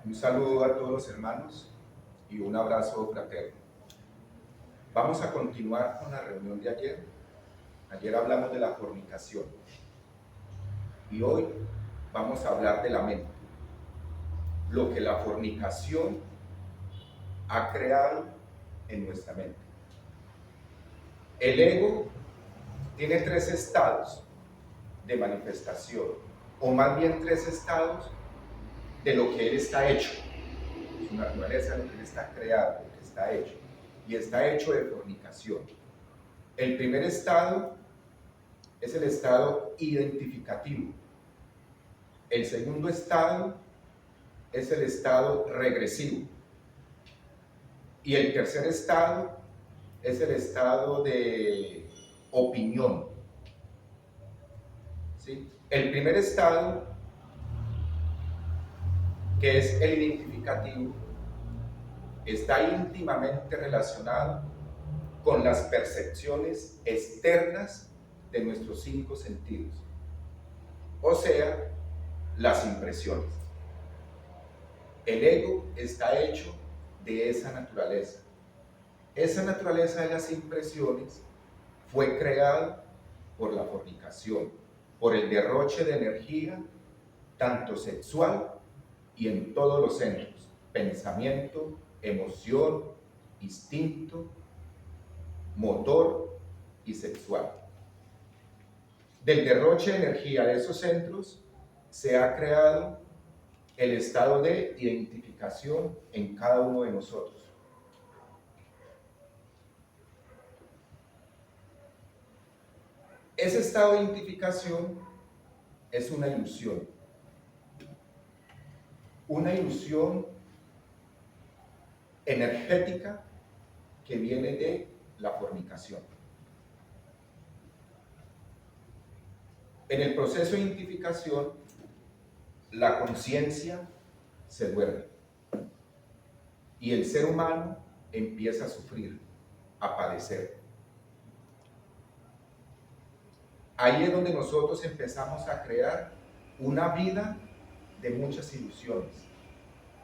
Un saludo a todos los hermanos y un abrazo fraterno. Vamos a continuar con la reunión de ayer. Ayer hablamos de la fornicación y hoy vamos a hablar de la mente. Lo que la fornicación ha creado en nuestra mente. El ego tiene tres estados de manifestación, o más bien tres estados de lo que él está hecho. Su naturaleza, lo que él está creado, lo que está hecho. Y está hecho de fornicación. El primer estado es el estado identificativo. El segundo estado es el estado regresivo. Y el tercer estado es el estado de opinión. ¿Sí? El primer estado, que es el identificativo, está íntimamente relacionado con las percepciones externas de nuestros cinco sentidos, o sea, las impresiones. El ego está hecho de esa naturaleza. Esa naturaleza de las impresiones fue creada por la fornicación, por el derroche de energía, tanto sexual y en todos los centros: pensamiento, emoción, instinto, motor y sexual. Del derroche de energía de esos centros se ha creado el estado de identificación en cada uno de nosotros. Ese estado de identificación es una ilusión energética que viene de la fornicación. En el proceso de identificación, la conciencia se duerme y el ser humano empieza a sufrir, a padecer. Ahí es donde nosotros empezamos a crear una vida de muchas ilusiones.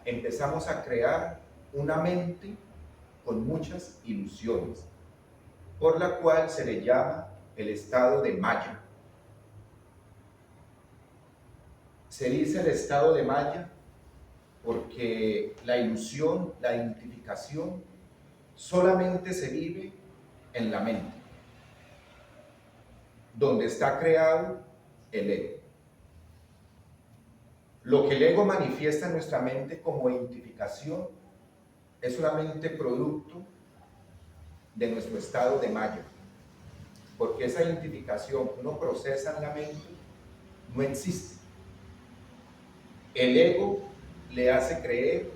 Empezamos a crear una mente con muchas ilusiones, por la cual se le llama el estado de Maya. Se dice el estado de Maya porque la ilusión, la identificación, solamente se vive en la mente, donde está creado el ego. Lo que el ego manifiesta en nuestra mente como identificación es solamente producto de nuestro estado de Maya, porque esa identificación que uno procesa en la mente no existe. El ego le hace creer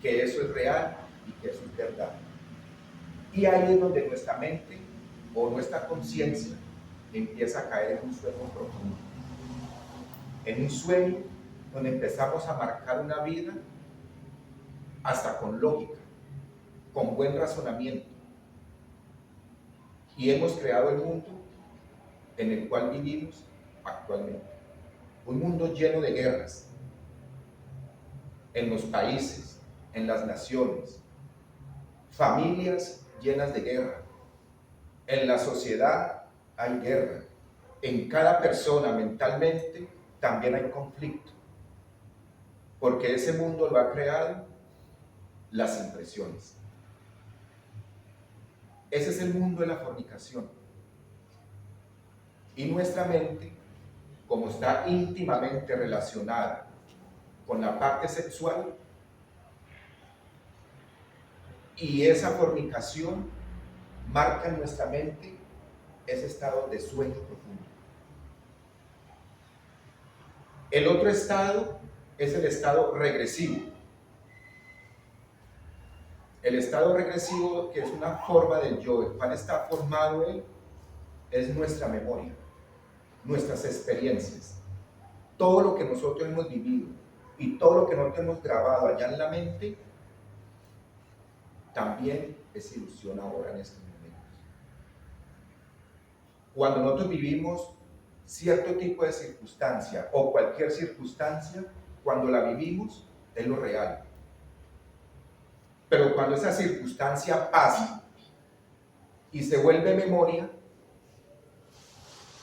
que eso es real y que eso es verdad. Y ahí es donde nuestra mente o nuestra conciencia empieza a caer en un sueño profundo. En un sueño donde empezamos a marcar una vida hasta con lógica, con buen razonamiento. Y hemos creado el mundo en el cual vivimos actualmente. Un mundo lleno de guerras, en los países, en las naciones, familias llenas de guerra. En la sociedad hay guerra. En cada persona mentalmente también hay conflicto, porque ese mundo lo ha creado las impresiones. Ese es el mundo de la fornicación. Y nuestra mente, como está íntimamente relacionada con la parte sexual, y esa fornicación marca en nuestra mente ese estado de sueño profundo. El otro estado es el estado regresivo. El estado regresivo, que es una forma del yo, el cual está formado él, es nuestra memoria, nuestras experiencias, todo lo que nosotros hemos vivido y todo lo que nosotros hemos grabado allá en la mente, también es ilusión ahora en estos momentos. Cuando nosotros vivimos cierto tipo de circunstancia o cualquier circunstancia, cuando la vivimos, es lo real. Pero cuando esa circunstancia pasa y se vuelve memoria,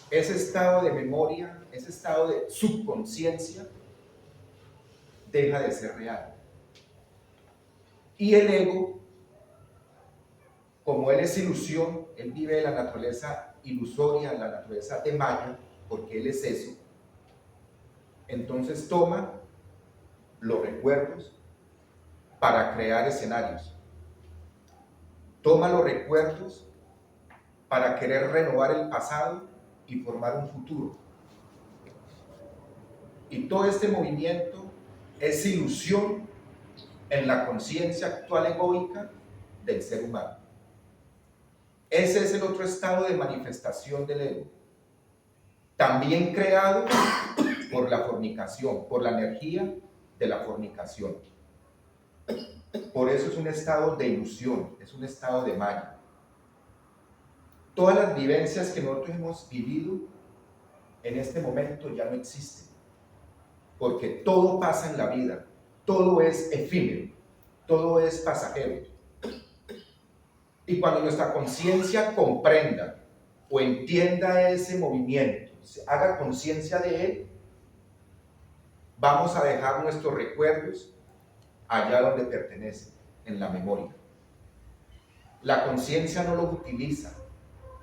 ese estado de memoria, ese estado de subconsciencia, deja de ser real. Y el ego, como él es ilusión, él vive de la naturaleza ilusoria, la naturaleza de Maya, porque él es eso, entonces toma los recuerdos para crear escenarios. Toma los recuerdos para querer renovar el pasado y formar un futuro. Y todo este movimiento es ilusión en la conciencia actual egoica del ser humano. Ese es el otro estado de manifestación del ego, también creado por la fornicación, por la energía de la fornicación. Por eso es un estado de ilusión, es un estado de Maya. Todas las vivencias que nosotros hemos vivido en este momento ya no existen, porque todo pasa en la vida, todo es efímero, todo es pasajero. Y cuando nuestra conciencia comprenda o entienda ese movimiento, se haga conciencia de él, vamos a dejar nuestros recuerdos allá donde pertenecen, en la memoria. La conciencia no los utiliza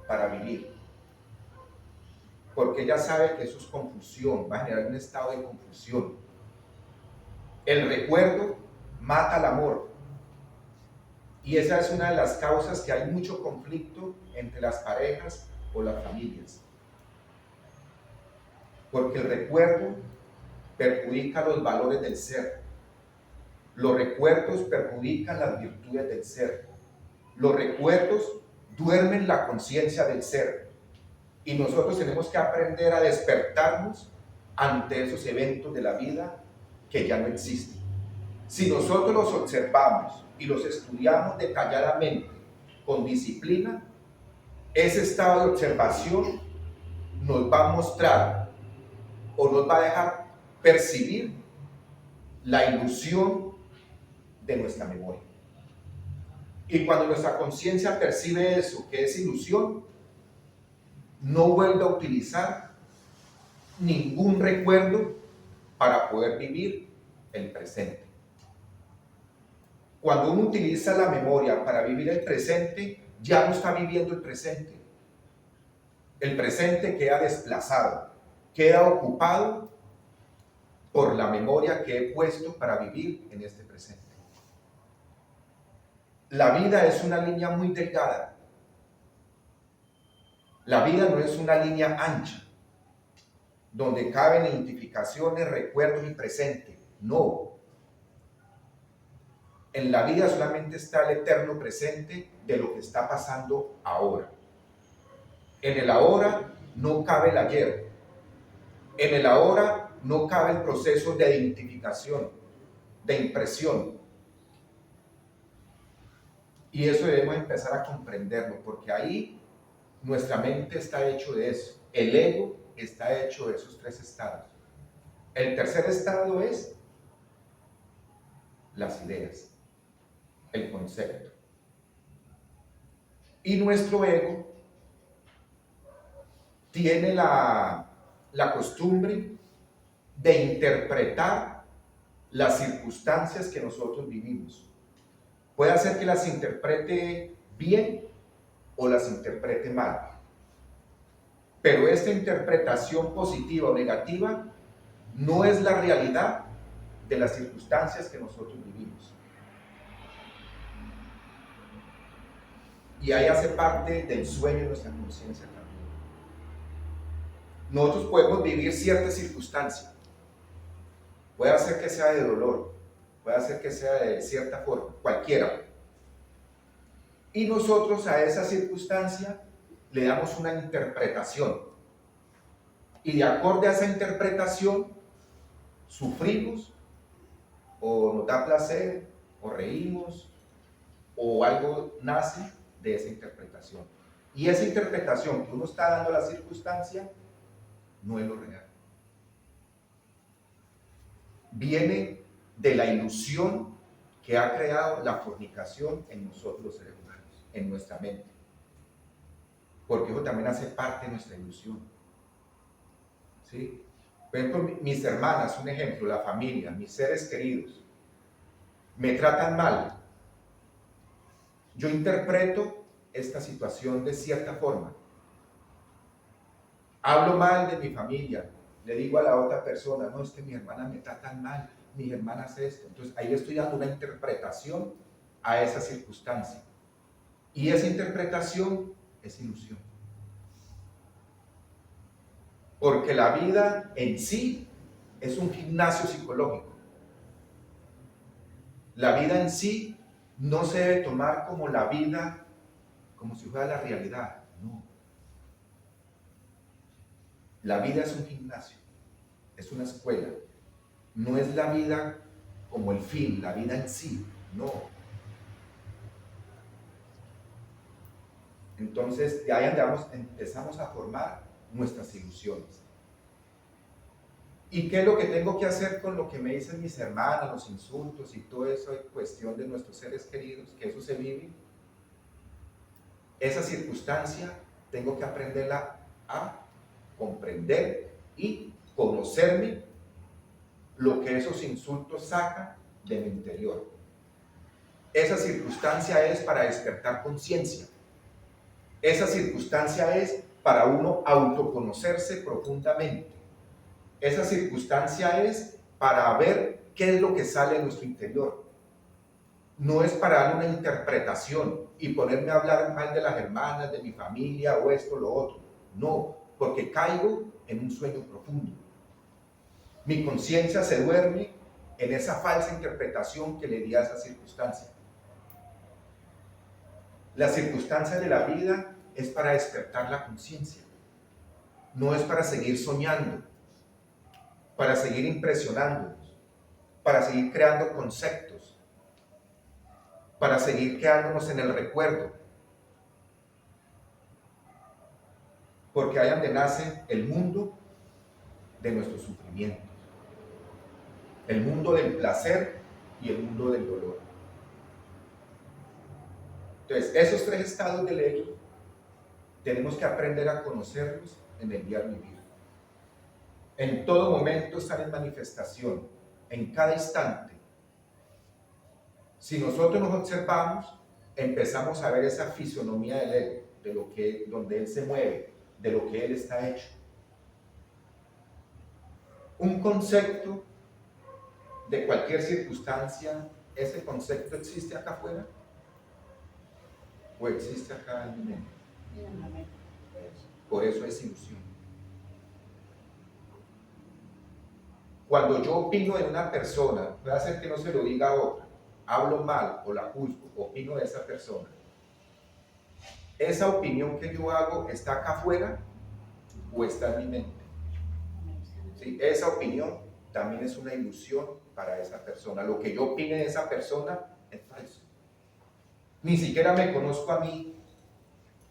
para vivir, porque ella sabe que eso es confusión, va a generar un estado de confusión. El recuerdo mata el amor, y esa es una de las causas que hay mucho conflicto entre las parejas o las familias, porque el recuerdo perjudica los valores del ser. Los recuerdos perjudican las virtudes del ser. Los recuerdos duermen la conciencia del ser. Y nosotros tenemos que aprender a despertarnos ante esos eventos de la vida que ya no existen. Si nosotros los observamos y los estudiamos detalladamente, con disciplina, ese estado de observación nos va a mostrar o nos va a dejar percibir la ilusión de nuestra memoria. Y cuando nuestra conciencia percibe eso, que es ilusión, no vuelve a utilizar ningún recuerdo para poder vivir el presente. Cuando uno utiliza la memoria para vivir el presente, ya no está viviendo el presente. El presente queda desplazado, queda ocupado por la memoria que he puesto para vivir en este presente. La vida es una línea muy delgada. La vida no es una línea ancha, donde caben identificaciones, recuerdos y presente. No. En la vida solamente está el eterno presente de lo que está pasando ahora. En el ahora no cabe el ayer. En el ahora no cabe el proceso de identificación, de impresión. Y eso debemos empezar a comprenderlo, porque ahí nuestra mente está hecho de eso. El ego está hecho de esos tres estados. El tercer estado es las ideas, el concepto. Y nuestro ego tiene la costumbre de interpretar las circunstancias que nosotros vivimos. Puede hacer que las interprete bien o las interprete mal. Pero esta interpretación positiva o negativa no es la realidad de las circunstancias que nosotros vivimos. Y ahí hace parte del sueño de nuestra conciencia también. Nosotros podemos vivir cierta circunstancia. Puede ser que sea de dolor, puede ser que sea de cierta forma, cualquiera. Y nosotros a esa circunstancia le damos una interpretación. Y de acuerdo a esa interpretación, sufrimos, o nos da placer, o reímos, o algo nace de esa interpretación. Y esa interpretación que uno está dando a la circunstancia no es lo real. Viene de la ilusión que ha creado la fornicación en nosotros los seres humanos, en nuestra mente. Porque eso también hace parte de nuestra ilusión. ¿Sí? Por ejemplo, mis hermanas, un ejemplo, la familia, mis seres queridos, me tratan mal. Yo interpreto esta situación de cierta forma. Hablo mal de mi familia, le digo a la otra persona, no, es que mi hermana me tratan mal, mi hermana hace esto. Entonces ahí le estoy dando una interpretación a esa circunstancia. Y esa interpretación es ilusión. Porque la vida en sí es un gimnasio psicológico. La vida en sí no se debe tomar como la vida, como si fuera la realidad. No. La vida es un gimnasio, es una escuela. No es la vida como el fin, la vida en sí. No. Entonces, de ahí andamos, empezamos a formar nuestras ilusiones. ¿Y qué es lo que tengo que hacer con lo que me dicen mis hermanas, los insultos y todo eso en cuestión de nuestros seres queridos? Que eso se vive. Esa circunstancia tengo que aprenderla a comprender y conocerme lo que esos insultos sacan de mi interior. Esa circunstancia es para despertar conciencia. Esa circunstancia es para uno autoconocerse profundamente. Esa circunstancia es para ver qué es lo que sale de nuestro interior. No es para dar una interpretación y ponerme a hablar mal de las hermanas, de mi familia o esto, lo otro. No, porque caigo en un sueño profundo. Mi conciencia se duerme en esa falsa interpretación que le di a esa circunstancia. La circunstancia de la vida es para despertar la conciencia. No es para seguir soñando, para seguir impresionándonos, para seguir creando conceptos, para seguir quedándonos en el recuerdo. Porque ahí donde nace el mundo de nuestros sufrimientos, el mundo del placer y el mundo del dolor. Entonces, esos tres estados del ego tenemos que aprender a conocerlos en el diario vivir. En todo momento están en manifestación, en cada instante. Si nosotros nos observamos, empezamos a ver esa fisonomía del ego, de lo que, donde él se mueve, de lo que él está hecho. Un concepto de cualquier circunstancia, ¿ese concepto existe acá afuera? ¿O existe acá en mi mente? Por eso es ilusión. Cuando yo opino de una persona, puede hacer que no se lo diga a otra, hablo mal o la juzgo, opino de esa persona. ¿Esa opinión que yo hago está acá afuera o está en mi mente? ¿Sí? Esa opinión también es una ilusión para esa persona. Lo que yo opine de esa persona es falso. Ni siquiera me conozco a mí,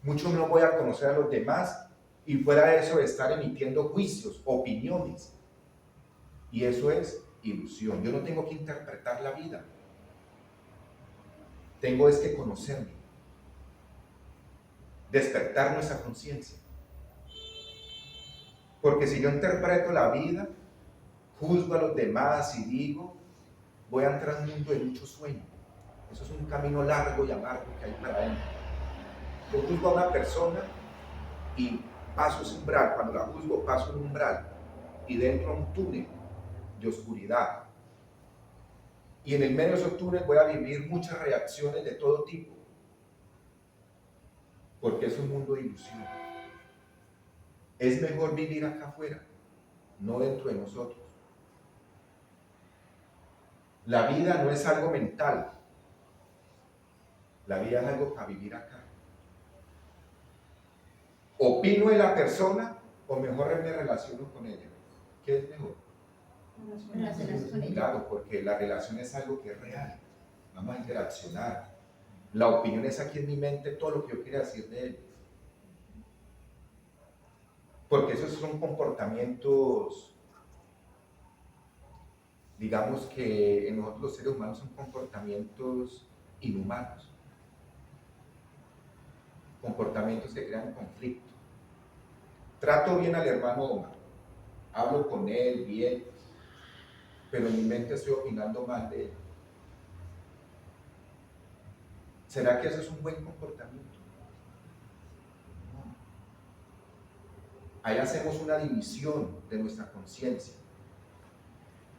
mucho no voy a conocer a los demás, y fuera de eso estar emitiendo juicios, opiniones. Y eso es ilusión. Yo no tengo que interpretar la vida. Tengo es que conocerme. Despertar nuestra conciencia. Porque si yo interpreto la vida, juzgo a los demás y digo, voy a entrar en un mundo de mucho sueño. Eso es un camino largo y amargo que hay para adentro. Yo juzgo a una persona y paso ese umbral. Cuando la juzgo, paso un umbral. Y dentro de un túnel de oscuridad. Y en el medio de esos túneles voy a vivir muchas reacciones de todo tipo. Porque es un mundo de ilusión. Es mejor vivir acá afuera, no dentro de nosotros. La vida no es algo mental. La vida es algo para vivir acá. ¿Opino de la persona o mejor me relaciono con ella? ¿Qué es mejor? Claro, porque la relación es algo que es real. Vamos a interaccionar. La opinión es aquí en mi mente todo lo que yo quiera decir de él. Porque esos son comportamientos digamos que en nosotros los seres humanos son comportamientos inhumanos, comportamientos que crean conflicto. Trato bien al hermano Omar, hablo con él bien, pero en mi mente estoy opinando mal de él. ¿Será que eso es un buen comportamiento? No. Ahí hacemos una división de nuestra conciencia.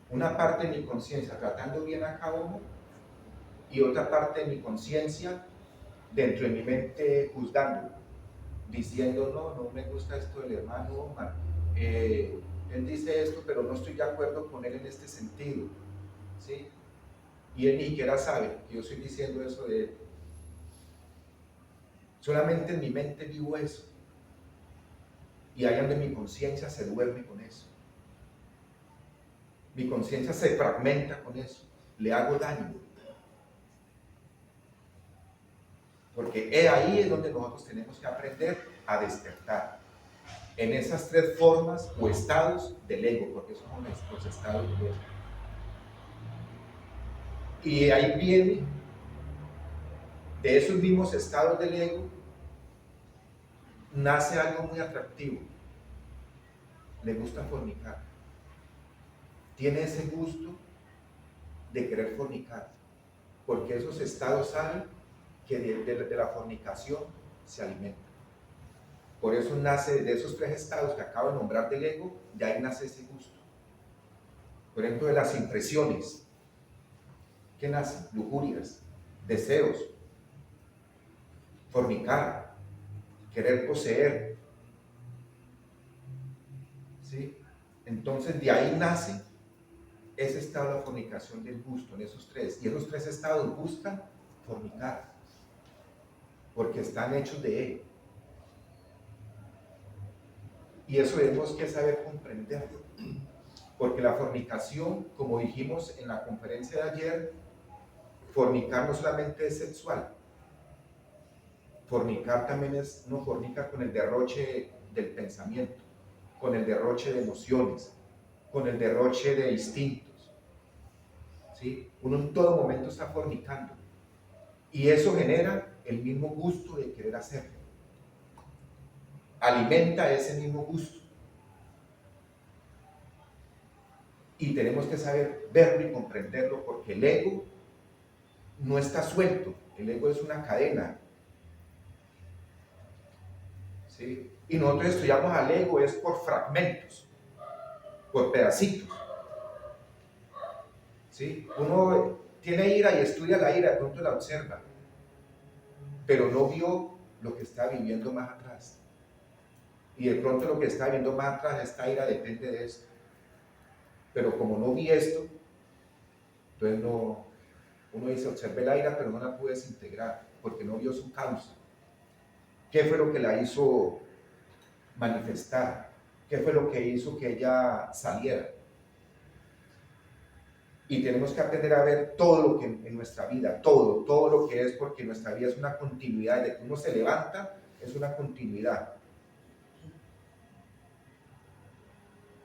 Una parte de mi conciencia tratando bien a cada uno y otra parte de mi conciencia dentro de mi mente juzgando, diciendo, no me gusta esto del hermano Omar. Él dice esto, pero no estoy de acuerdo con él en este sentido. ¿Sí? Y él ni siquiera sabe que yo estoy diciendo eso de él. Solamente en mi mente vivo eso. Y ahí donde mi conciencia se duerme con eso. Mi conciencia se fragmenta con eso. Le hago daño. Porque ahí es donde nosotros tenemos que aprender a despertar. En esas tres formas o estados del ego, porque esos son los estados del ego. Y ahí viene, de esos mismos estados del ego, nace algo muy atractivo. Le gusta fornicar. Tiene ese gusto de querer fornicar, porque esos estados saben que de la fornicación se alimentan. Por eso nace de esos tres estados que acabo de nombrar del ego, de ahí nace ese gusto. Por ejemplo, de las impresiones. ¿Qué nacen? Lujurias, deseos, fornicar, querer poseer. ¿Sí? Entonces de ahí nace ese estado de fornicación del gusto, en esos tres. Y esos tres estados buscan fornicar, porque están hechos de él. Y eso tenemos que saber comprenderlo. Porque la fornicación, como dijimos en la conferencia de ayer, fornicar no solamente es sexual. Fornicar también es, no fornica con el derroche del pensamiento, con el derroche de emociones, con el derroche de instintos. ¿Sí? Uno en todo momento está fornicando. Y eso genera el mismo gusto de querer hacerlo. Alimenta ese mismo gusto. Y tenemos que saber verlo y comprenderlo, porque el ego no está suelto. El ego es una cadena. ¿Sí? Y nosotros estudiamos al ego es por fragmentos, por pedacitos. ¿Sí? Uno tiene ira y estudia la ira, de pronto la observa, pero no vio lo que está viviendo más atrás. Y de pronto lo que está viviendo más atrás, esta ira depende de esto. Pero como no vi esto, entonces uno dice, observé la ira, pero no la pude desintegrar, porque no vio su causa. ¿Qué fue lo que la hizo manifestar? ¿Qué fue lo que hizo que ella saliera? Y tenemos que aprender a ver todo lo que en nuestra vida, todo lo que es, porque nuestra vida es una continuidad. Desde que uno se levanta, es una continuidad.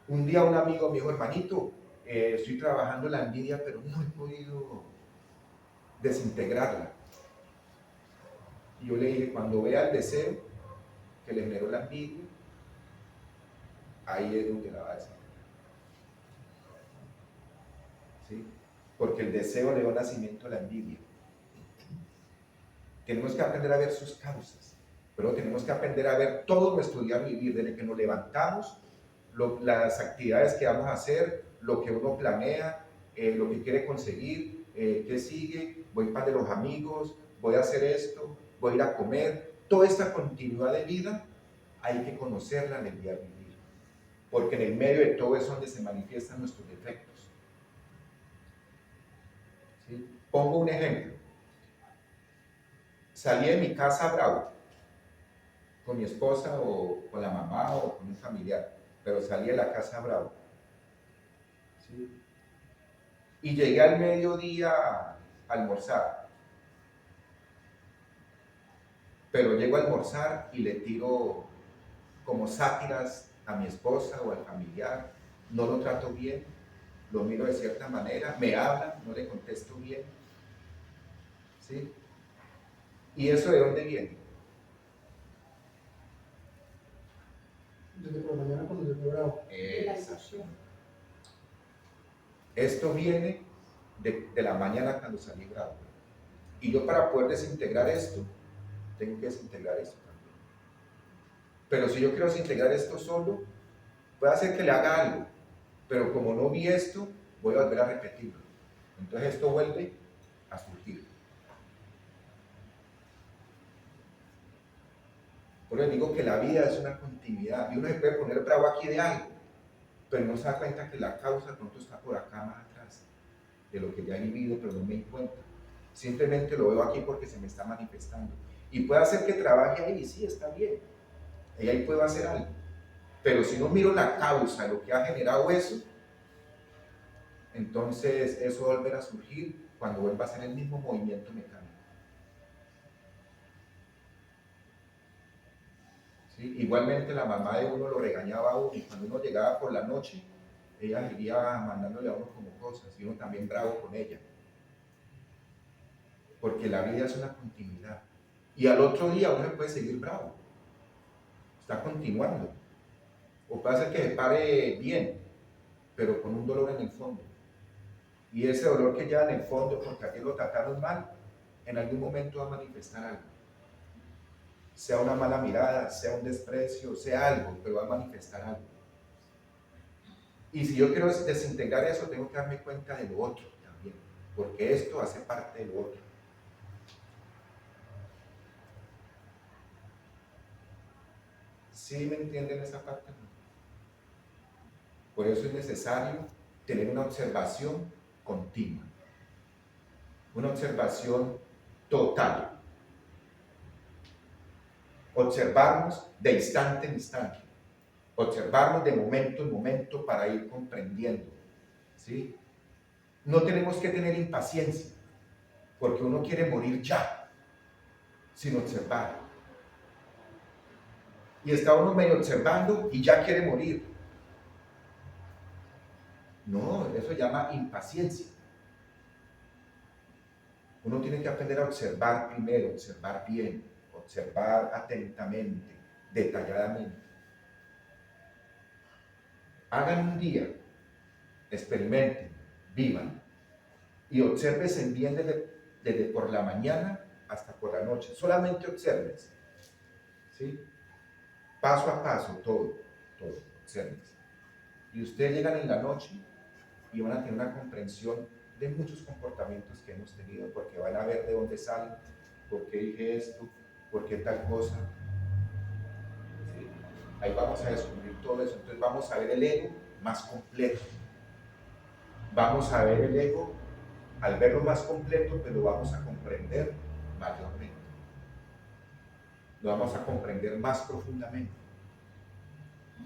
Un día un amigo me dijo, hermanito, estoy trabajando la envidia, pero no he podido desintegrarla. Y yo le dije, cuando vea el deseo que le generó la envidia, ahí es donde la va a desintegrar. ¿Sí? Porque el deseo le da nacimiento a la envidia. Tenemos que aprender a ver sus causas, pero tenemos que aprender a ver todo nuestro día vivir, desde que nos levantamos, las actividades que vamos a hacer, lo que uno planea, lo que quiere conseguir, qué sigue, voy para de los amigos, voy a hacer esto, voy a ir a comer. Toda esta continuidad de vida hay que conocerla en el día vivir, porque en el medio de todo es donde se manifiestan nuestros defectos. ¿Sí? Pongo un ejemplo. Salí de mi casa bravo, con mi esposa o con la mamá o con un familiar, pero salí de la casa bravo. ¿Sí? Y llegué al mediodía a almorzar, pero llego a almorzar y le tiro como sátiras a mi esposa o al familiar, no lo trato bien, lo miro de cierta manera, me habla, no le contesto bien. ¿Sí? ¿Y eso de dónde viene? Desde por la mañana cuando yo fui bravo. Esto viene de la mañana cuando salí bravo. Y yo para poder desintegrar esto, tengo que desintegrar esto también. Pero si yo quiero desintegrar esto solo, puede hacer que le haga algo. Pero como no vi esto, voy a volver a repetirlo. Entonces esto vuelve a surgir. Por eso digo que la vida es una continuidad. Y uno se puede poner bravo aquí de algo, pero no se da cuenta que la causa de pronto está por acá más atrás, de lo que ya he vivido, pero no me di cuenta. Simplemente lo veo aquí porque se me está manifestando. Y puede hacer que trabaje ahí, sí, está bien. Y ahí puedo hacer algo. Pero si no miro la causa de lo que ha generado eso, entonces eso volverá a surgir cuando vuelva a hacer el mismo movimiento mecánico. ¿Sí? Igualmente la mamá de uno lo regañaba a uno y cuando uno llegaba por la noche, ella seguía mandándole a uno como cosas y uno también bravo con ella. Porque la vida es una continuidad. Y al otro día uno puede seguir bravo. Está continuando. O puede ser que se pare bien, pero con un dolor en el fondo. Y ese dolor que lleva en el fondo, porque aquí lo trataron mal, en algún momento va a manifestar algo. Sea una mala mirada, sea un desprecio, sea algo, pero va a manifestar algo. Y si yo quiero desintegrar eso, tengo que darme cuenta de lo otro también, porque esto hace parte de lo otro. ¿Sí me entienden esa parte? Por eso es necesario tener una observación continua, una observación total. Observarnos de instante en instante, observarnos de momento en momento para ir comprendiendo. ¿Sí? No tenemos que tener impaciencia, porque uno quiere morir ya, sin observar. Y está uno medio observando y ya quiere morir. No, eso se llama impaciencia. Uno tiene que aprender a observar primero, observar bien, observar atentamente, detalladamente. Hagan un día, experimenten, vivan y obsérvense bien desde por la mañana hasta por la noche. Solamente obsérvense. ¿Sí? Paso a paso, todo, obsérvense. Y ustedes llegan en la noche y van a tener una comprensión de muchos comportamientos que hemos tenido, porque van a ver de dónde salen, por qué dije esto, por qué tal cosa. ¿Sí? Ahí vamos a descubrir todo eso. Entonces vamos a ver el ego más completo. Vamos a ver el ego, al verlo más completo, pero lo vamos a comprender mayormente. Lo vamos a comprender más profundamente.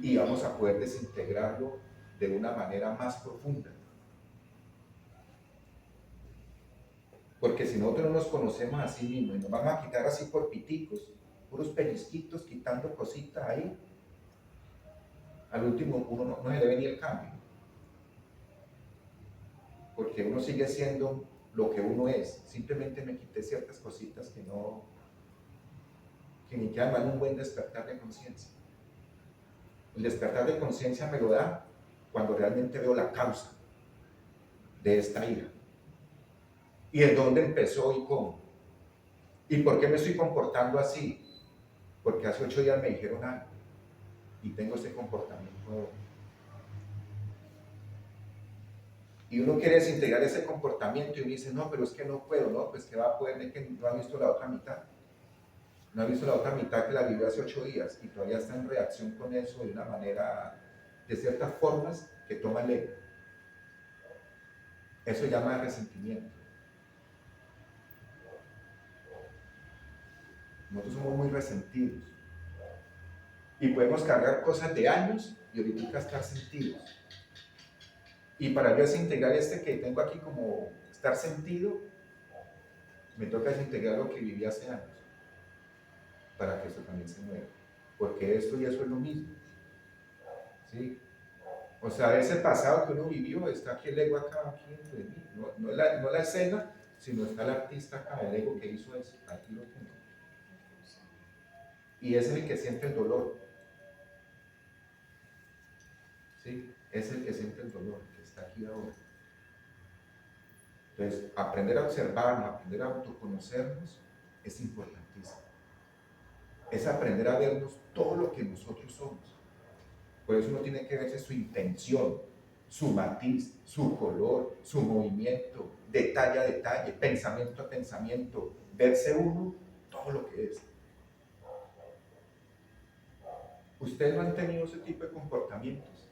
Y vamos a poder desintegrarlo de una manera más profunda. Porque si nosotros no nos conocemos a sí mismos y nos vamos a quitar así por piticos, puros pellizquitos, quitando cositas ahí, al último uno no se le ve ni el cambio. Porque uno sigue siendo lo que uno es. Simplemente me quité ciertas cositas que ni que hagan un buen despertar de conciencia. El despertar de conciencia me lo da cuando realmente veo la causa de esta ira. ¿Y en dónde empezó y cómo? ¿Y por qué me estoy comportando así? Porque hace 8 días me dijeron algo y tengo ese comportamiento. Y uno quiere desintegrar ese comportamiento y uno dice, no, pero es que no puedo, ¿no? Pues que va a poder de que no ha visto la otra mitad. No ha visto la otra mitad que la vivió hace 8 días y todavía está en reacción con eso de una manera, de ciertas formas que toma el ego. Eso se llama resentimiento. Nosotros somos muy resentidos y podemos cargar cosas de años y ahorita estar sentidos. Y para yo desintegrar este que tengo aquí como estar sentido, me toca desintegrar lo que viví hace años para que eso también se mueva. Porque esto y eso es lo mismo. ¿Sí? O sea, ese pasado que uno vivió está aquí el ego acá, aquí entre mí. No la escena, sino está el artista acá, el ego que hizo eso. Aquí lo tengo. Y ese es el que siente el dolor. ¿Sí? Es el que siente el dolor, que está aquí ahora. Entonces, aprender a observarnos, aprender a autoconocernos es importantísimo. Es aprender a vernos todo lo que nosotros somos. Por eso uno tiene que verse su intención, su matiz, su color, su movimiento, detalle a detalle, pensamiento a pensamiento, verse uno todo lo que es. Ustedes no han tenido ese tipo de comportamientos.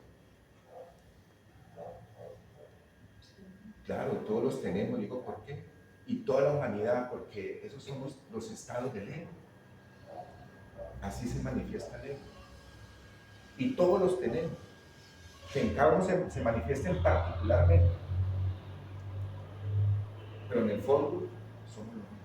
Claro, todos los tenemos, digo, ¿por qué? Y toda la humanidad, porque esos son los estados del ego. Así se manifiesta el ego. Y todos los tenemos. Que en cada uno se manifiesten particularmente. Pero en el fondo somos lo mismo.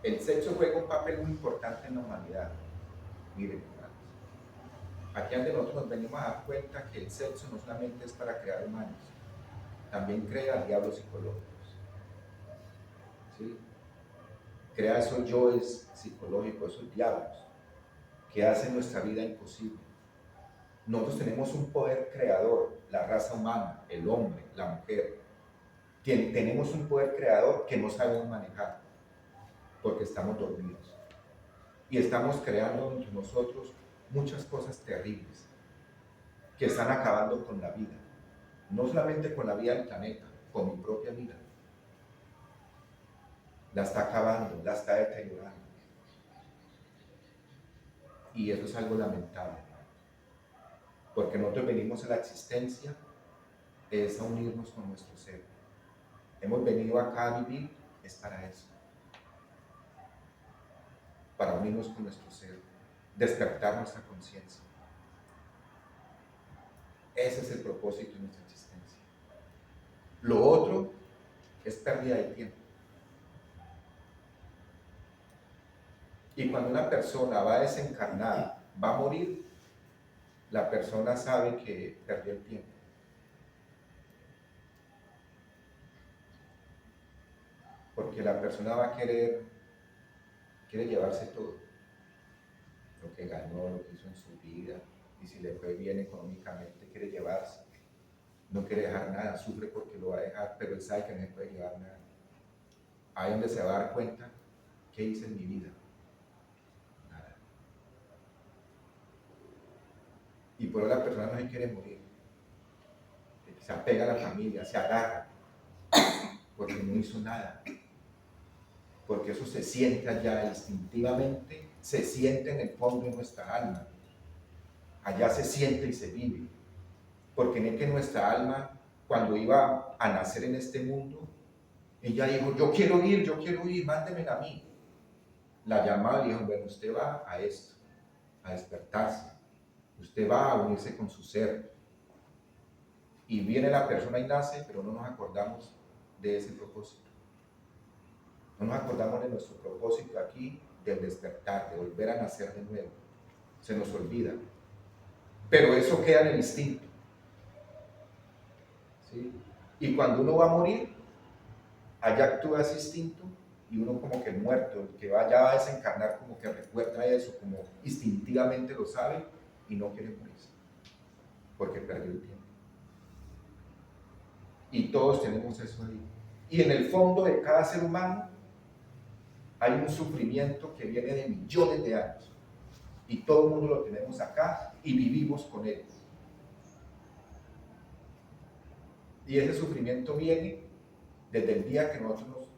El sexo juega un papel muy importante en la humanidad. Miren, hermanos. Aquí donde nosotros nos venimos a dar cuenta que el sexo no solamente es para crear humanos, también crea diablos psicológicos. ¿Sí? Crea esos yoes psicológicos, esos diablos, que hacen nuestra vida imposible. Nosotros tenemos un poder creador, la raza humana, el hombre, la mujer. Tenemos un poder creador que no sabemos manejar, porque estamos dormidos. Y estamos creando entre nosotros muchas cosas terribles, que están acabando con la vida. No solamente con la vida del planeta, con mi propia vida. La está acabando, la está deteriorando. Y eso es algo lamentable, porque nosotros venimos a la existencia es a unirnos con nuestro ser. Hemos venido acá a vivir, es para eso, para unirnos con nuestro ser, despertar nuestra conciencia. Ese es el propósito de nuestra existencia. Lo otro es pérdida de tiempo. Y cuando una persona va a desencarnar, va a morir, la persona sabe que perdió el tiempo. Porque la persona va a quiere llevarse todo. Lo que ganó, lo que hizo en su vida, y si le fue bien económicamente, quiere llevarse. No quiere dejar nada, sufre porque lo va a dejar, pero él sabe que no se puede llevar nada. Ahí es donde se va a dar cuenta, ¿qué hice en mi vida? Nada. Y por eso la persona no se quiere morir. Se apega a la familia, se agarra, porque no hizo nada. Porque eso se siente allá instintivamente, se siente en el fondo de nuestra alma. Allá se siente y se vive. Porque en que nuestra alma, cuando iba a nacer en este mundo, ella dijo, yo quiero ir, mándenme a mí. La llamaba y dijo, bueno, usted va a esto, a despertarse. Usted va a unirse con su ser. Y viene la persona y nace, pero no nos acordamos de ese propósito. No nos acordamos de nuestro propósito aquí, del despertar, de volver a nacer de nuevo. Se nos olvida. Pero eso queda en el instinto. ¿Sí? Y cuando uno va a morir, allá actúa ese instinto y uno como que muerto, el que ya va a desencarnar como que recuerda eso, como instintivamente lo sabe y no quiere morirse, porque perdió el tiempo. Y todos tenemos eso ahí. Y en el fondo de cada ser humano hay un sufrimiento que viene de millones de años. Y todo el mundo lo tenemos acá y vivimos con él. Y ese sufrimiento viene desde el día que nosotros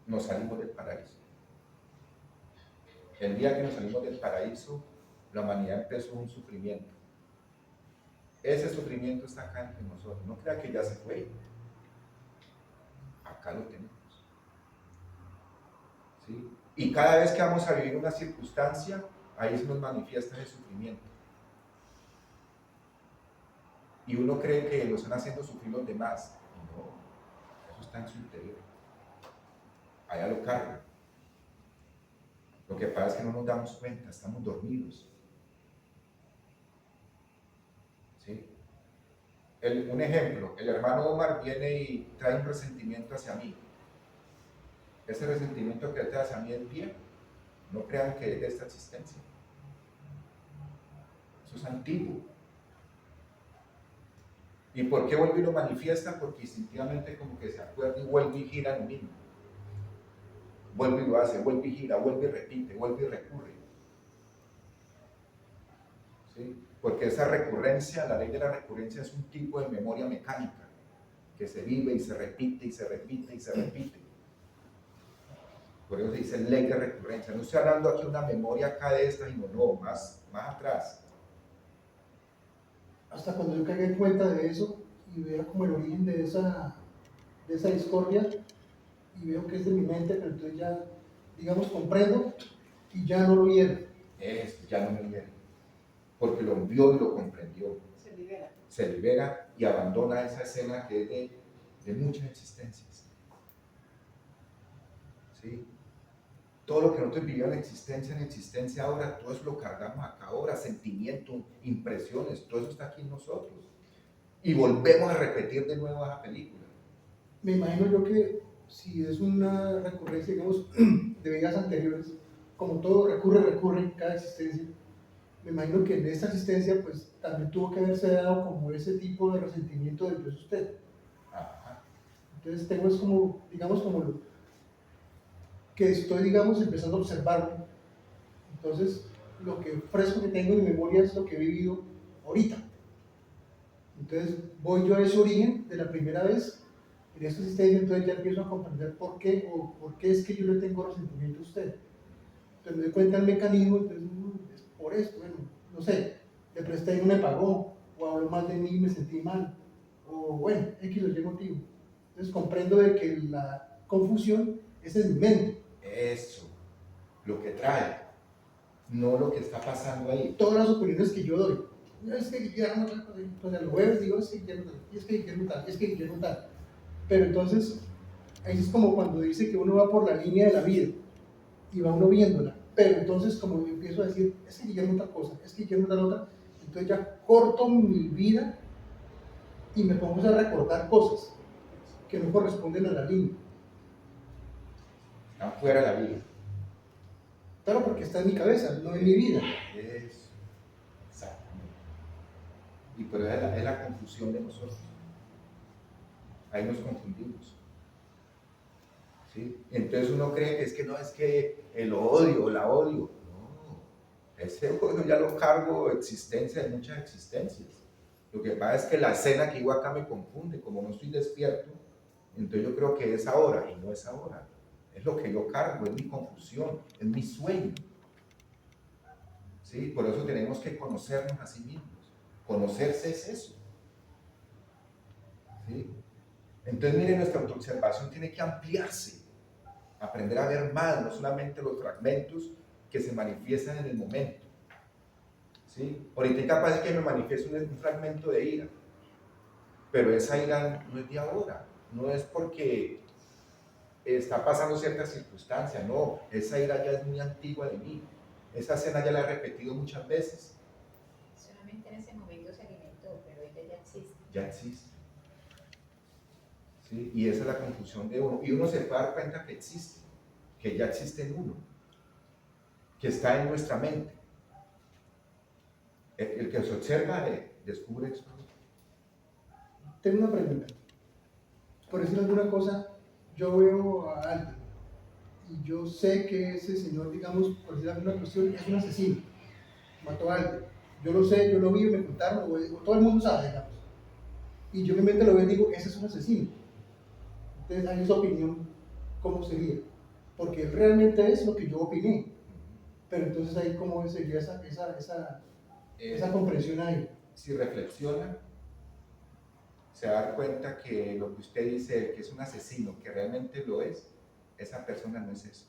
nos salimos del paraíso. El día que nos salimos del paraíso, la humanidad empezó un sufrimiento. Ese sufrimiento está acá entre nosotros. No crea que ya se fue. Acá lo tenemos. ¿Sí? Y cada vez que vamos a vivir una circunstancia, ahí se nos manifiesta ese sufrimiento. Y uno cree que lo están haciendo sufrir los demás. Y no, eso está en su interior. Allá lo carga. Lo que pasa es que no nos damos cuenta, estamos dormidos. ¿Sí? Un ejemplo, el hermano Omar viene y trae un resentimiento hacia mí. Ese resentimiento que él trae hacia mí es viejo. No crean que es de esta existencia. Eso es antiguo. ¿Y por qué vuelve y lo manifiesta? Porque instintivamente como que se acuerda y vuelve y gira lo mismo. Vuelve y lo hace, vuelve y gira, vuelve y repite, vuelve y recurre. ¿Sí? Porque esa recurrencia, la ley de la recurrencia es un tipo de memoria mecánica que se vive y se repite y se repite y se repite. Por eso se dice ley de recurrencia. No estoy hablando aquí de una memoria acá de esta, sino no, más atrás. Hasta cuando yo cagué en cuenta de eso y vea como el origen de esa discordia y veo que es de mi mente, pero entonces ya, digamos, comprendo y ya no lo hiero. Ya no me viene. Porque lo vio y lo comprendió. Se libera. Se libera y abandona esa escena que es de muchas existencias. ¿Sí? Todo lo que nosotros vivimos en existencia ahora, todo eso lo cargamos acá ahora, sentimientos, impresiones, todo eso está aquí en nosotros. Y volvemos a repetir de nuevo esa película. Me imagino yo que si es una recurrencia, digamos, de vidas anteriores, como todo recurre en cada existencia, me imagino que en esta existencia pues también tuvo que haberse dado como ese tipo de resentimiento del yo es usted. Ajá. Entonces tengo es como, digamos, como lo que estoy, digamos, empezando a observarlo. Entonces, lo que fresco que tengo en mi memoria es lo que he vivido ahorita. Entonces, voy yo a ese origen de la primera vez, en esta existencia, entonces ya empiezo a comprender por qué, o por qué es que yo le tengo resentimiento a usted. Entonces me doy cuenta del mecanismo, entonces, es por esto, bueno, no sé, le presté y no me pagó, o habló mal de mí y me sentí mal, o bueno, X o Y motivo. Entonces comprendo de que la confusión es en mi mente. Eso, lo que trae, no lo que está pasando ahí. Todas las opiniones que yo doy, no, es que Guillermo tal, pues lo veo y digo, es que Guillermo tal, y es que Guillermo tal, y es que Guillermo tal. Pero entonces, ahí es como cuando dice que uno va por la línea de la vida y va uno viéndola. Pero entonces, como yo empiezo a decir, es que Guillermo tal cosa, es que Guillermo tal otra, entonces ya corto mi vida y me pongo a recordar cosas que no corresponden a la línea. Están fuera de la vida. Claro, porque está en mi cabeza, no en mi vida. Eso, exactamente. Y por eso es la confusión de nosotros. Ahí nos confundimos. ¿Sí? Entonces uno cree que es que no, es que el odio, la odio. No, ese odio ya lo cargo existencia de muchas existencias. Lo que pasa es que la escena que digo acá me confunde, como no estoy despierto, entonces yo creo que es ahora y no es ahora. Es lo que yo cargo, es mi confusión, es mi sueño. ¿Sí? Por eso tenemos que conocernos a sí mismos. Conocerse es eso. ¿Sí? Entonces, miren, nuestra autoobservación tiene que ampliarse, aprender a ver más, no solamente los fragmentos que se manifiestan en el momento. ¿Sí? Ahorita capaz de que me manifieste un fragmento de ira, pero esa ira no es de ahora, no es porque está pasando cierta circunstancia, no, esa ira ya es muy antigua de mí, esa escena ya la he repetido muchas veces. Solamente en ese momento se alimentó, pero ella ya existe. Ya existe. ¿Sí? Y esa es la confusión de uno. Y uno se puede dar cuenta que existe, que ya existe en uno, que está en nuestra mente. El que se observa descubre esto. Tengo una pregunta. Por decir alguna cosa, yo veo a alguien y yo sé que ese señor, digamos, por decir alguna cuestión, es un asesino, mató a alguien. Yo lo sé, yo lo vi, me contaron, o todo el mundo sabe, digamos. Y yo en mi mente lo veo y digo, ese es un asesino. Entonces, hay esa opinión, ¿cómo sería? Porque él realmente es lo que yo opiné. Pero entonces ahí cómo sería esa comprensión ahí. Si reflexiona, se va a dar cuenta que lo que usted dice, que es un asesino, que realmente lo es, esa persona no es eso.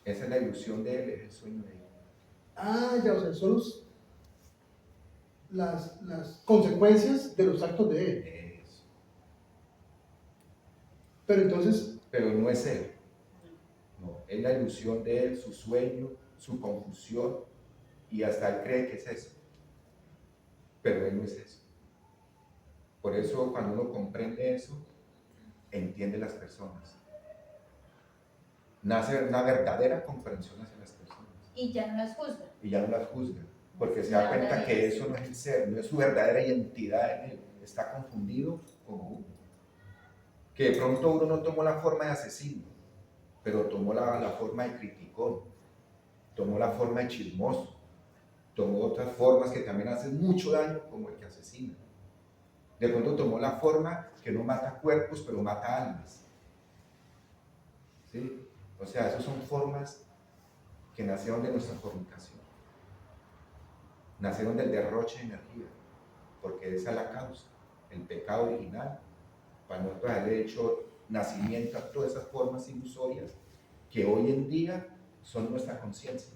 Esa es la ilusión de él, es el sueño de él. Ah, ya, o sea, son las consecuencias de los actos de él. Eso. Pero entonces, Pero no es él. No, es la ilusión de él, su sueño, su confusión, y hasta él cree que es eso. Pero él no es eso. Por eso cuando uno comprende eso, entiende las personas. Nace una verdadera comprensión hacia las personas. Y ya no las juzga. Y ya no las juzga, porque se da cuenta que eso no es el ser, no es su verdadera identidad en él. Está confundido como uno. Que de pronto uno no tomó la forma de asesino, pero tomó la forma de criticón, tomó la forma de chismoso, tomó otras formas que también hacen mucho daño, como el que asesina. De pronto tomó la forma que no mata cuerpos, pero mata almas. ¿Sí? O sea, esas son formas que nacieron de nuestra fornicación. Nacieron del derroche de energía, porque esa es la causa, el pecado original, para nosotros haberle hecho nacimiento a todas esas formas ilusorias que hoy en día son nuestra conciencia.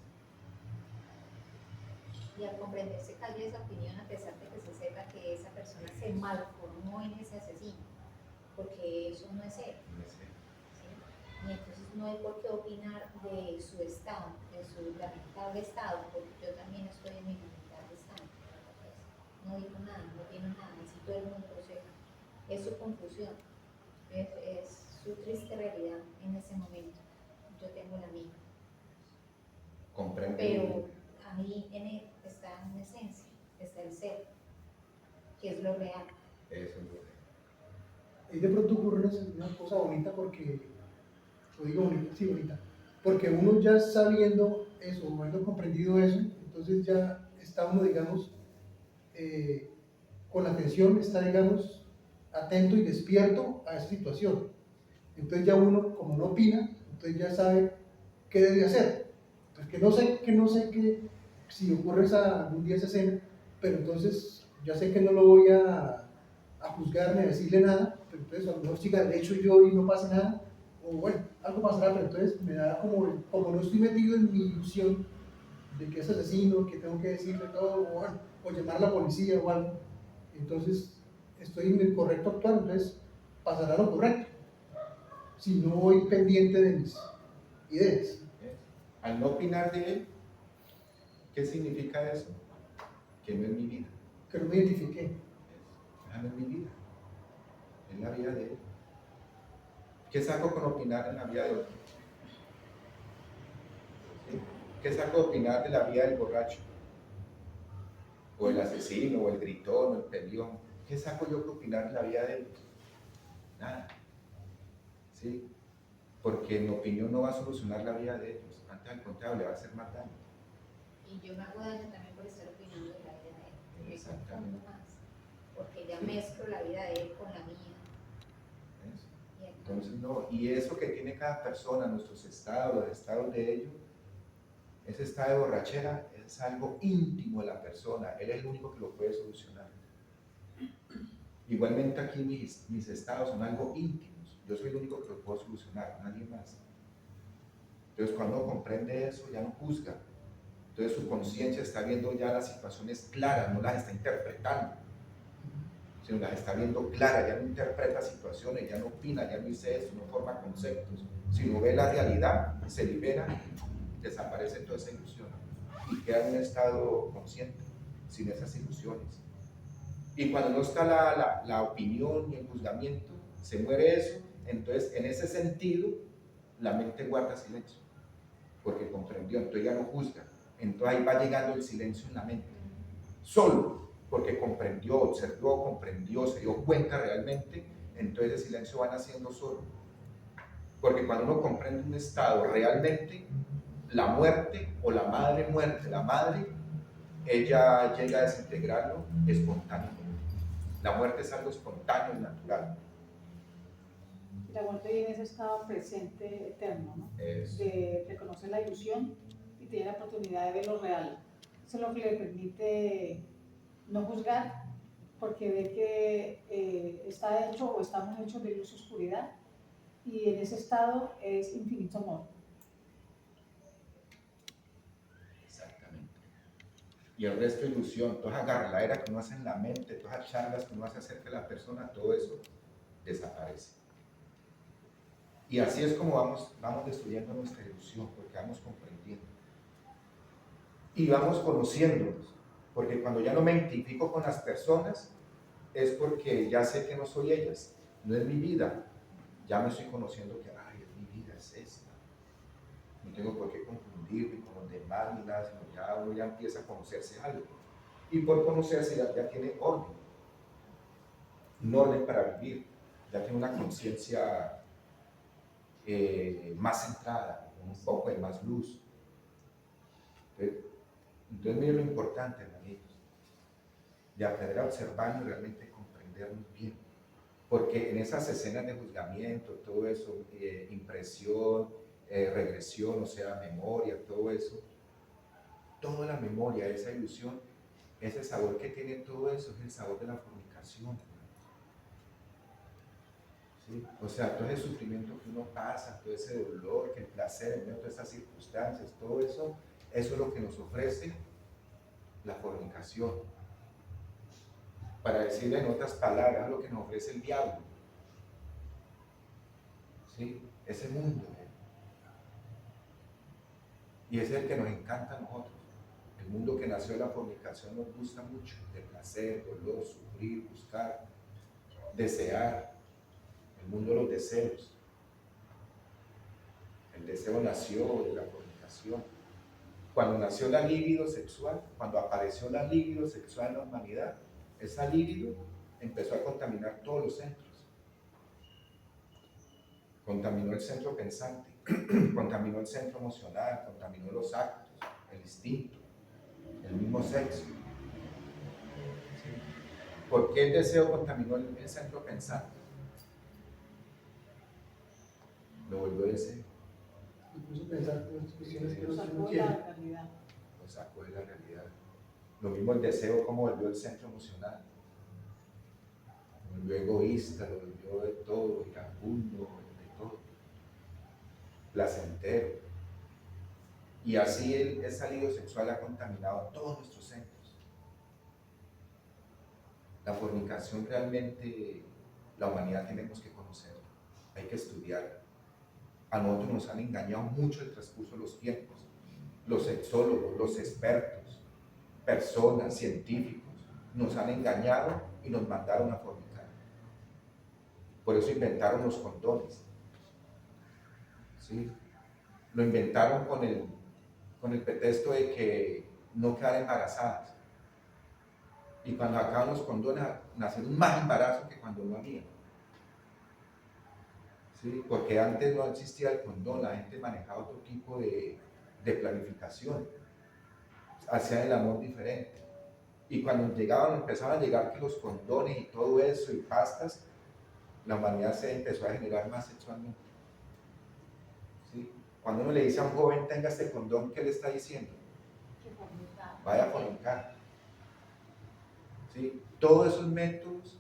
Y al comprenderse cambia esa opinión a pesar de que se sepa que esa persona se malformó en ese asesino, porque eso no es él. ¿Sí? Y entonces no hay por qué opinar de su estado, de su lamentable estado, porque yo también estoy en mi lamentable estado. No digo nada, no opino nada, así todo el mundo sepa. Es su confusión, es su triste realidad en ese momento. Yo tengo la mía. Comprende. Pero ahí en él está una esencia, está el ser, que es lo real. Eso es lo que... Ahí de pronto ocurre una cosa bonita porque, lo digo bonita, sí, bonita, porque uno ya sabiendo eso, o habiendo comprendido eso, entonces ya está uno, digamos, con la atención, está, digamos, atento y despierto a esa situación. Entonces ya uno, como no opina, entonces ya sabe qué debe hacer. Entonces que no sé que si ocurre algún día esa escena, pero entonces ya sé que no lo voy a juzgar ni a decirle nada, pero entonces a lo mejor siga derecho yo y no pase nada, o bueno, algo pasará, pero entonces me da como no estoy metido en mi ilusión de que es asesino, que tengo que decirle todo, o, bueno, o llamar a la policía o algo, entonces estoy en el correcto actuar, entonces pasará lo correcto, si no voy pendiente de mis ideas. Al no opinar de él, ¿qué significa eso? Que no es mi vida. Que no me identifiqué. Esa no es mi vida. Es la vida de él. ¿Qué saco con opinar en la vida de otro? ¿Sí? ¿Qué saco de opinar de la vida del borracho? O el asesino, o el gritón, o el peleón. ¿Qué saco yo con opinar en la vida de ellos? Nada. ¿Sí? Porque mi opinión no va a solucionar la vida de ellos. Antes, al contrario, le va a hacer más daño. Y yo me hago daño también por estar opinando de la vida de él. Me Exactamente. confundo más, porque ya mezclo la vida de él con la mía. ¿Ves? Y Entonces, no. Y eso que tiene cada persona, nuestros estados, los estados de ellos, ese estado de borrachera es algo íntimo de la persona. Él es el único que lo puede solucionar. Igualmente aquí mis estados son algo íntimos. Yo soy el único que lo puedo solucionar, nadie más. Entonces cuando uno comprende eso, ya no juzga. Entonces su conciencia está viendo ya las situaciones claras, no las está interpretando, sino las está viendo claras, ya no interpreta situaciones, ya no opina, ya no dice eso, no forma conceptos, sino ve la realidad, se libera, desaparece toda esa ilusión y queda en un estado consciente, sin esas ilusiones. Y cuando no está la opinión y el juzgamiento, se muere eso, entonces en ese sentido la mente guarda silencio, porque comprendió, entonces ya no juzga, entonces ahí va llegando el silencio en la mente, solo porque comprendió, observó, comprendió, se dio cuenta realmente, entonces el silencio va naciendo solo. Porque cuando uno comprende un estado realmente, la muerte o la madre muerte, la madre, ella llega a desintegrarlo espontáneamente. La muerte es algo espontáneo y natural. La muerte viene en ese estado presente eterno, ¿no? Reconoce la ilusión y tiene la oportunidad de ver lo real. Eso es lo que le permite no juzgar, porque ve que está hecho o estamos hechos de luz y oscuridad, y en ese estado es infinito amor. Exactamente. Y el resto de ilusión, toda esa garladera que uno hace en la mente, todas esas charlas que uno hace acerca de la persona, todo eso desaparece. Y así es como vamos destruyendo nuestra ilusión, porque vamos comprendiendo. Y vamos conociéndonos, porque cuando ya no me identifico con las personas, es porque ya sé que no soy ellas, no es mi vida. Ya me estoy conociendo que, ay, mi vida es esta. No tengo por qué confundirme con los demás ni nada, sino ya uno ya empieza a conocerse algo. Y por conocerse ya tiene orden. Un orden para vivir. Ya tiene una conciencia más centrada, con un poco de más luz. Entonces mire lo importante, hermanitos, de aprender a observarnos y realmente comprendernos bien. Porque en esas escenas de juzgamiento, todo eso, impresión, regresión, o sea, memoria, todo eso, toda la memoria, esa ilusión, ese sabor que tiene todo eso es el sabor de la fornicación. ¿Sí? O sea, todo ese sufrimiento que uno pasa, todo ese dolor, que el placer en medio de todas esas circunstancias, todo eso, eso es lo que nos ofrece la fornicación. Para decirle en otras palabras, lo que nos ofrece el diablo. ¿Sí? Ese mundo. Y ese es el que nos encanta a nosotros. El mundo que nació de la fornicación nos gusta mucho. De placer, dolor, sufrir, buscar, desear. El mundo de los deseos. El deseo nació de la fornicación. Cuando nació la libido sexual, cuando apareció la libido sexual en la humanidad, esa libido empezó a contaminar todos los centros. Contaminó el centro pensante, contaminó el centro emocional, contaminó los actos, el instinto, el mismo sexo. ¿Sí? ¿Por qué el deseo contaminó el centro pensante? Lo volvió deseo. Incluso pensar en cuestiones que Lo no sacó de quieren. la realidad. Lo sacó de la realidad. Lo mismo el deseo, como volvió el centro emocional. Lo volvió egoísta, lo volvió de todo, iracundo, de todo. Placentero. Y así el salido sexual ha contaminado todos nuestros centros. La fornicación realmente, la humanidad tenemos que conocerla, hay que estudiarla. A nosotros nos han engañado mucho el transcurso de los tiempos. Los sexólogos, los expertos, personas, científicos, nos han engañado y nos mandaron a fornicar. Por eso inventaron los condones. ¿Sí? Lo inventaron con el pretexto de que no quedar embarazadas. Y cuando acaban los condones, nacen más embarazos que cuando no había. ¿Sí? Porque antes no existía el condón, la gente manejaba otro tipo de planificación. Hacían el amor diferente. Y cuando empezaban a llegar que los condones y todo eso, y pastas, la humanidad se empezó a generar más sexualmente. ¿Sí? Cuando uno le dice a un joven, tenga este condón, ¿qué le está diciendo? Vaya a fornicar. ¿Sí? Todos esos métodos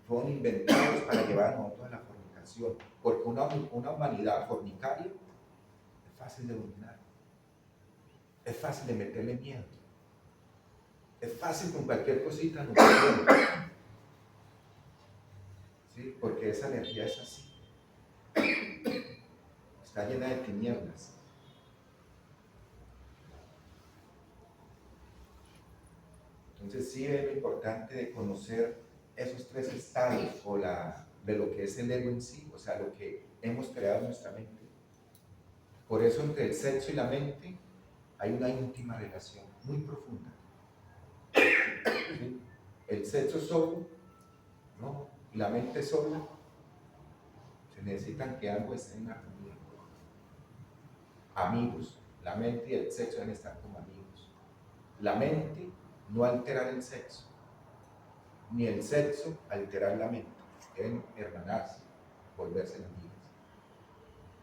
fueron inventados para llevar a nosotros a la fornicación, porque una humanidad fornicaria es fácil de dominar, es fácil de meterle miedo, es fácil con cualquier cosita nos metemos. ¿Sí? Porque esa energía es así, está llena de tinieblas. Entonces sí es lo importante de conocer esos tres estados de lo que es el ego en sí, o sea, lo que hemos creado en nuestra mente. Por eso entre el sexo y la mente hay una íntima relación muy profunda. ¿Sí? El sexo solo, ¿no? Y la mente sola, se necesitan que ambos estén en armonía. Amigos, la mente y el sexo deben estar como amigos. La mente no alterar el sexo, ni el sexo alterar la mente. Deben hermanarse, volverse amigas.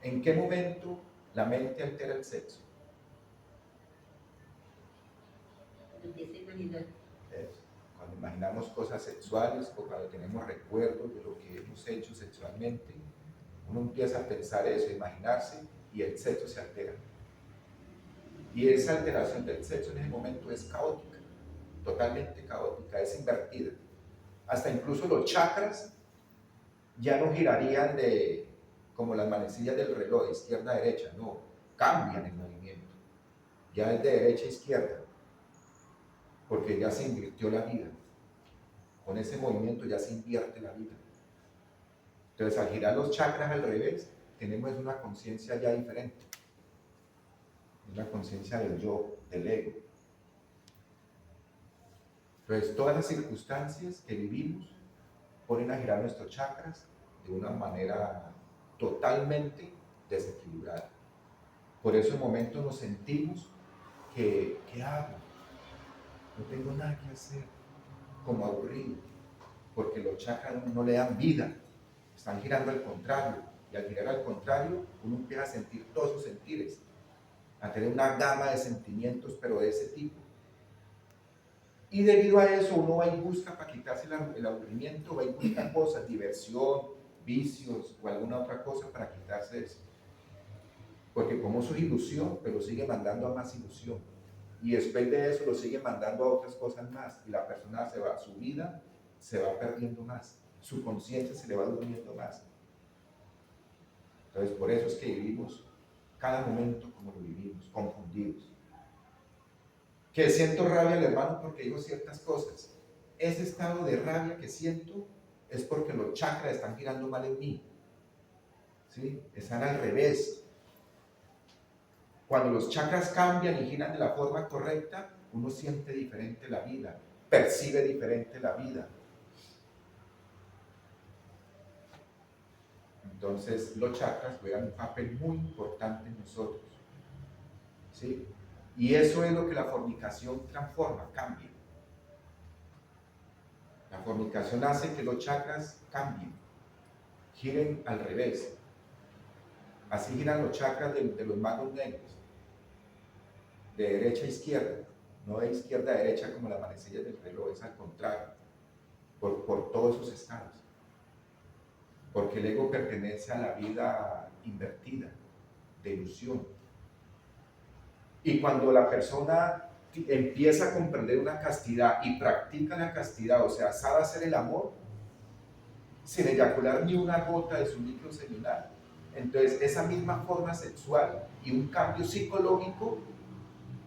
¿En qué momento la mente altera el sexo? Cuando imaginamos cosas sexuales o cuando tenemos recuerdos de lo que hemos hecho sexualmente, uno empieza a pensar eso, a imaginarse, y el sexo se altera. Y esa alteración del sexo en ese momento es caótica, totalmente caótica, es invertida. Hasta incluso los chakras ya no girarían de como las manecillas del reloj de izquierda a derecha, no, cambian el movimiento. Ya es de derecha a izquierda, porque ya se invirtió la vida. Con ese movimiento ya se invierte la vida. Entonces, al girar los chakras al revés, tenemos una conciencia ya diferente. Una conciencia del yo, del ego. Entonces, todas las circunstancias que vivimos ponen a girar nuestros chakras de una manera totalmente desequilibrada. Por eso en momentos nos sentimos que, ¿qué hago? No tengo nada que hacer, como aburrido, porque los chakras no le dan vida, están girando al contrario, y al girar al contrario, uno empieza a sentir todos sus sentires, a tener una gama de sentimientos, pero de ese tipo. Y debido a eso uno va y busca, para quitarse el aburrimiento, va y busca cosas, diversión, vicios o alguna otra cosa para quitarse eso. Porque como eso es ilusión, pero sigue mandando a más ilusión. Y después de eso lo sigue mandando a otras cosas más. Y la persona se va, su vida se va perdiendo más. Su conciencia se le va durmiendo más. Entonces por eso es que vivimos cada momento como lo vivimos, confundidos. Que siento rabia al hermano porque digo ciertas cosas. Ese estado de rabia que siento es porque los chakras están girando mal en mí. ¿Sí? Están al revés. Cuando los chakras cambian y giran de la forma correcta, uno siente diferente la vida, percibe diferente la vida. Entonces los chakras juegan un papel muy importante en nosotros. ¿Sí? Y eso es lo que la fornicación transforma, cambia. La fornicación hace que los chakras cambien, giren al revés. Así giran los chakras de los magos negros, de derecha a izquierda, no de izquierda a derecha como las manecillas del reloj, es al contrario, por todos esos estados. Porque el ego pertenece a la vida invertida, de ilusión. Y cuando la persona empieza a comprender una castidad y practica la castidad, o sea, sabe hacer el amor, sin eyacular ni una gota de su líquido seminal, entonces esa misma forma sexual y un cambio psicológico,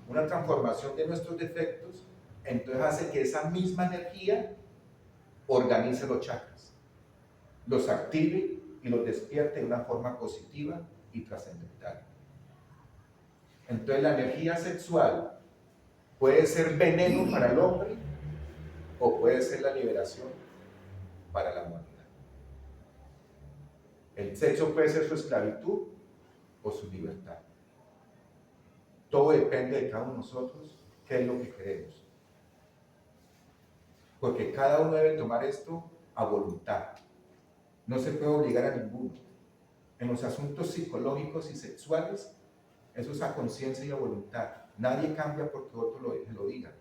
una transformación de nuestros defectos, entonces hace que esa misma energía organice los chakras, los active y los despierte de una forma positiva y trascendental. Entonces la energía sexual puede ser veneno para el hombre o puede ser la liberación para la humanidad. El sexo puede ser su esclavitud o su libertad. Todo depende de cada uno de nosotros, qué es lo que queremos. Porque cada uno debe tomar esto a voluntad. No se puede obligar a ninguno. En los asuntos psicológicos y sexuales, eso es a conciencia y a voluntad. Nadie cambia porque otro lo diga.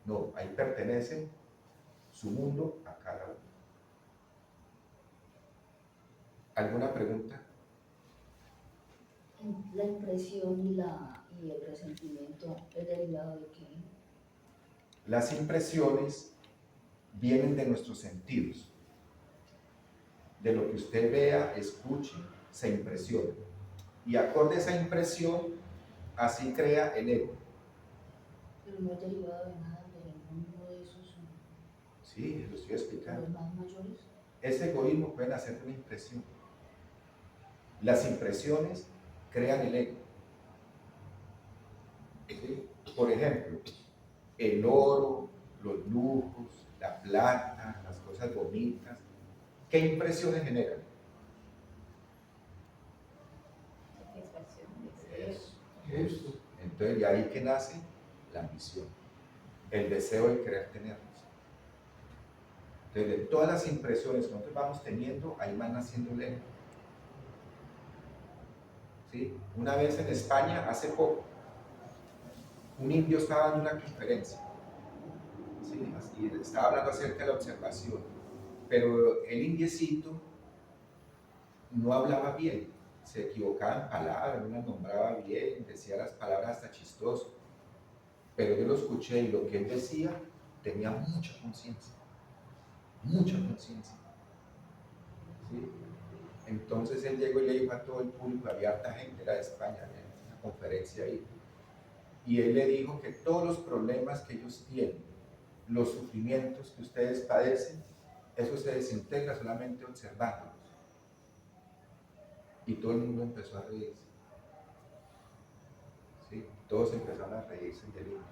No, ahí pertenece su mundo a cada uno. ¿Alguna pregunta? La impresión y el resentimiento es derivado de qué? Las impresiones vienen de nuestros sentidos. De lo que usted vea, escuche, se impresiona. Y acorde a esa impresión, así crea el ego. Pero no es derivado de nada, de ninguno de esos. Sí, lo estoy explicando. Los más mayores. Ese egoísmo puede nacer de una impresión. Las impresiones crean el ego. ¿Sí? Por ejemplo, el oro, los lujos, la plata, las cosas bonitas, ¿qué impresiones generan? Eso. Entonces de ahí que nace la ambición, el deseo de querer tenerlos. Entonces de todas las impresiones que nosotros vamos teniendo, ahí van naciendo el ego. ¿Sí? Una vez en España, hace poco, un indio estaba dando una conferencia, ¿sí? Así, estaba hablando acerca de la observación, pero el indiecito no hablaba bien, se equivocaba en palabras, no las nombraba bien, decía las palabras hasta chistoso, pero yo lo escuché y lo que él decía tenía mucha conciencia, ¿sí? Entonces él llegó y le dijo a todo el público, había harta gente, era de España, en una conferencia ahí, y él le dijo que todos los problemas que ellos tienen, los sufrimientos que ustedes padecen, eso se desintegra solamente observándolos. Y todo el mundo empezó a reírse. ¿Sí? Todos empezaron a reírse del indio.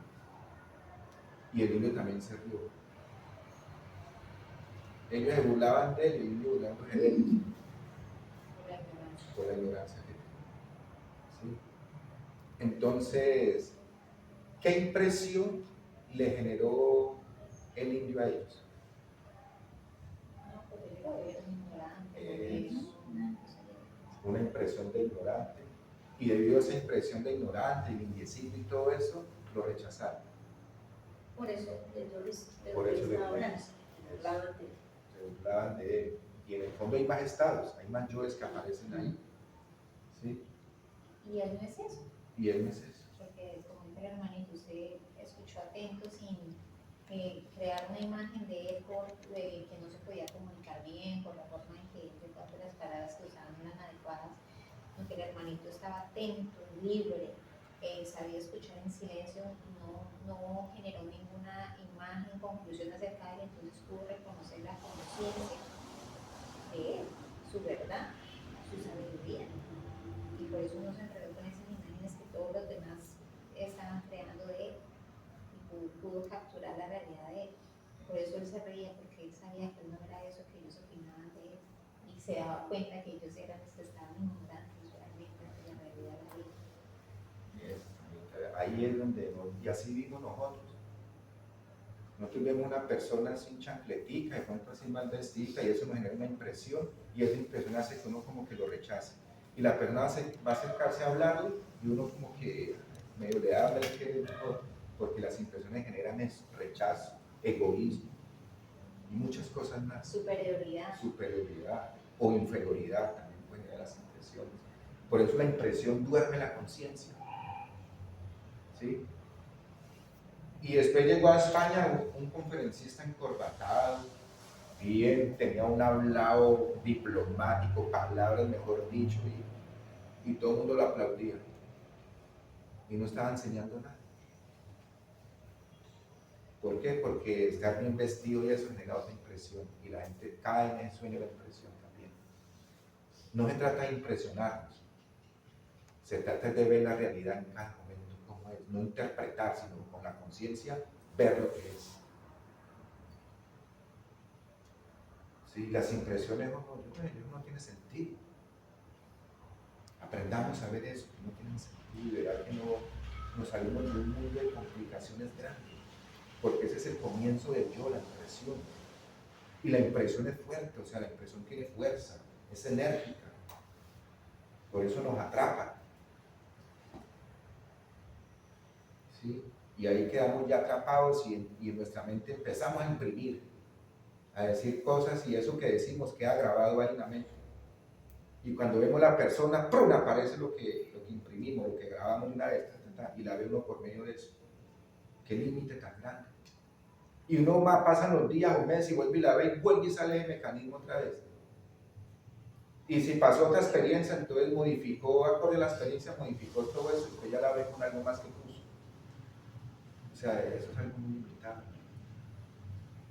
Y el indio también se rió. Ellos se burlaban de él y el indio burlándose de él. Por la ignorancia que tiene. ¿Sí? Entonces, ¿qué impresión le generó el indio a ellos? Una impresión de ignorante. Y debido a esa impresión de ignorante, el indiecito y todo eso, lo rechazaron. Por eso Por eso le burlaban de él. Y en el fondo hay más estados, hay más yoes que aparecen ahí. ¿Sí? Y él no es eso. Y él no es eso. Porque, como dice el hermanito, usted escuchó atento sin crear una imagen de él que no se podía comunicar bien, por la forma en que de todas las palabras que usaban no eran adecuadas. Aunque el hermanito estaba atento, libre, sabía escuchar en silencio, no generó ninguna imagen, conclusión acerca de él, entonces pudo reconocer la conciencia de él, su verdad, su sabiduría. Y por eso uno se enredó con esas imágenes que todos los demás estaban creando de él y pudo capturar la realidad de él. Por eso él se reía, porque él sabía que él no era eso que ellos opinaban de él y se daba cuenta que ellos eran los que estaban ignorantes realmente de la realidad de la vida. Ahí es donde, y así vimos nosotros. Nosotros vemos una persona sin chancletica, de pronto así mal vestida, y eso nos genera una impresión, y esa impresión hace que uno como que lo rechace. Y la persona va a acercarse a hablarle, y uno como que medio le habla, porque las impresiones generan eso, rechazo, egoísmo, y muchas cosas más. Superioridad, o inferioridad también pueden generar las impresiones. Por eso la impresión duerme la conciencia. ¿Sí? Y después llegó a España un conferencista encorbatado, bien, tenía un hablado diplomático, palabras mejor dicho, y todo el mundo lo aplaudía. Y no estaba enseñando nada. ¿Por qué? Porque estar bien vestido y eso genera otra impresión, y la gente cae en el sueño de la impresión también. No se trata de impresionarnos, se trata de ver la realidad en cada momento como es, no interpretar, sino con la conciencia ver lo que es. ¿Sí? Las impresiones no tienen sentido. Aprendamos a ver eso, que no tienen sentido, y verá que no nos salimos de un mundo de complicaciones grandes, porque ese es el comienzo del yo, la impresión. Y la impresión es fuerte, o sea, la impresión tiene fuerza, es enérgica, por eso nos atrapa. ¿Sí? Y ahí quedamos ya atrapados y en nuestra mente empezamos a imprimir, a decir cosas, y eso que decimos queda grabado ahí en la mente. Y cuando vemos la persona, ¡prum!, aparece lo que imprimimos, lo que grabamos una vez, y la ve uno por medio de eso. ¡Qué límite tan grande! Y uno más, pasan los días o meses y vuelve y la ve y vuelve y sale el mecanismo otra vez. Y si pasó otra experiencia, entonces modificó, acorde a la experiencia, modificó todo eso, y usted ya la ve con algo más que puso. O sea, eso es algo muy limitado.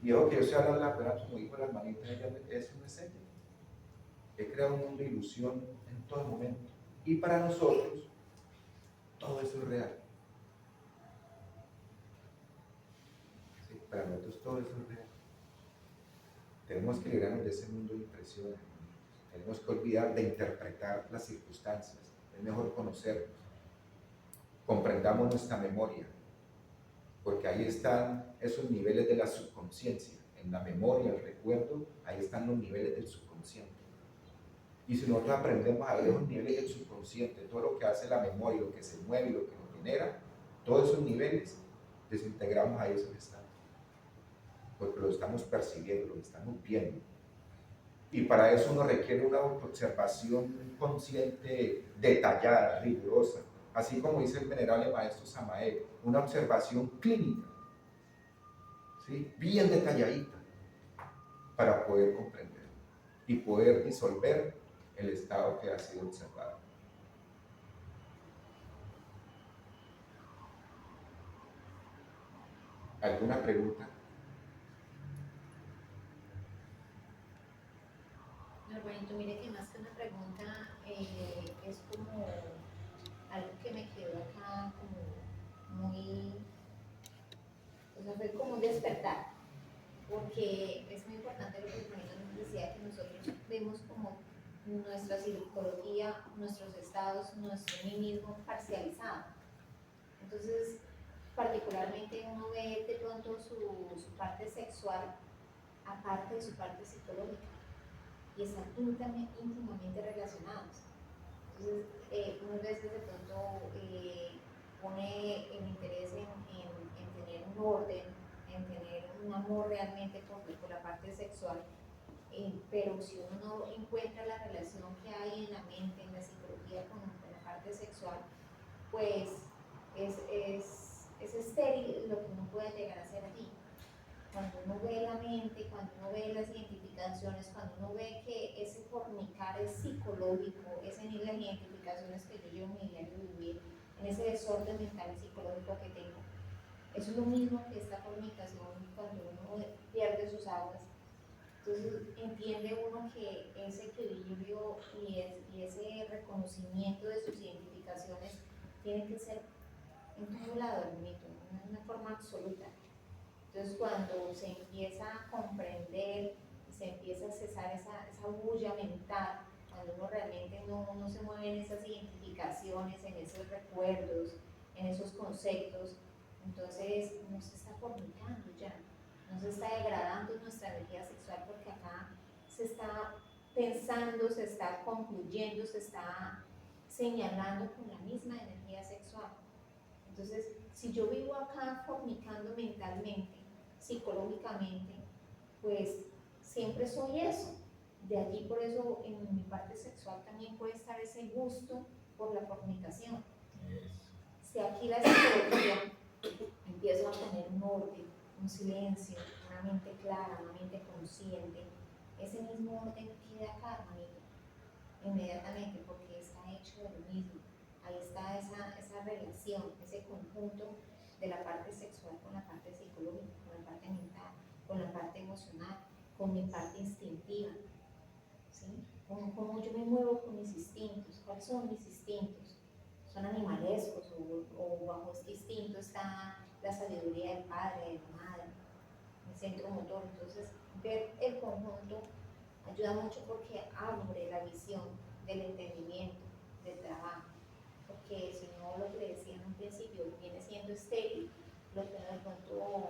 Y ojo que yo estoy hablando de la verdad, como dijo la hermanita, eso no es serio. He creado un mundo de ilusión en todo momento. Y para nosotros, todo eso es real. Sí, para nosotros todo eso es real. Tenemos que librarnos de ese mundo de impresiones. Tenemos que olvidar de interpretar las circunstancias. Es mejor conocernos. Comprendamos nuestra memoria. Porque ahí están esos niveles de la subconsciencia. En la memoria, el recuerdo, ahí están los niveles del subconsciente. Y si nosotros aprendemos a ver esos niveles del subconsciente, todo lo que hace la memoria, lo que se mueve y lo que nos genera, todos esos niveles, desintegramos ahí esos estados. Porque lo estamos percibiendo, lo estamos viendo. Y para eso uno requiere una autoobservación consciente, detallada, rigurosa. Así como dice el venerable maestro Samael, una observación clínica, ¿sí?, bien detalladita, para poder comprender y poder disolver el estado que ha sido observado. ¿Alguna pregunta? No, Juanito, mire que más que una pregunta, es como algo que me quedó acá como muy, o sea, fue como un despertar, porque es muy importante lo que Juanito nos decía, que nosotros vemos como nuestra psicología, nuestros estados, nuestro mí mismo parcializado. Entonces, particularmente uno ve de pronto su parte sexual aparte de su parte psicológica y están íntimamente relacionados. Entonces, unas veces de pronto pone el interés en tener un orden, en tener un amor realmente por la parte sexual, pero si uno no encuentra la relación que hay en la mente, en la psicología con la parte sexual, pues es estéril lo que uno puede llegar a ser allí. Cuando uno ve la mente, cuando uno ve las identificaciones, cuando uno ve que ese fornicar es psicológico, es en las identificaciones que yo llevo en mi diario vivir, en ese desorden mental y psicológico que tengo, eso es lo mismo que esta fornicación cuando uno pierde sus aguas. Entonces entiende uno que ese equilibrio y ese reconocimiento de sus identificaciones tiene que ser en todo lado, hermanito, de una forma absoluta. Entonces cuando se empieza a comprender, se empieza a cesar esa bulla mental, cuando uno realmente no se mueve en esas identificaciones, en esos recuerdos, en esos conceptos, entonces no se está fornicando ya, no se está degradando nuestra energía sexual, porque acá se está pensando, se está concluyendo, se está señalando con la misma energía sexual. Entonces, si yo vivo acá fornicando mentalmente, psicológicamente, pues siempre soy eso. De allí por eso en mi parte sexual también puede estar ese gusto por la fornicación. Si aquí la psicología empiezo a tener un orden, un silencio, una mente clara, una mente consciente, ese mismo orden queda acá, hermanito, inmediatamente, porque está hecho de lo mismo. Ahí está esa relación, ese conjunto de la parte sexual con la parte psicológica, con la parte mental, con la parte emocional, con mi parte instintiva, ¿sí? Cómo yo me muevo con mis instintos, cuáles son mis instintos, son animalescos o bajo este instinto está la sabiduría del padre, de la madre, el centro motor. Entonces, ver el conjunto ayuda mucho porque abre la visión del entendimiento, del trabajo, porque si no, lo que le decía en un principio viene siendo estéril lo que uno de pronto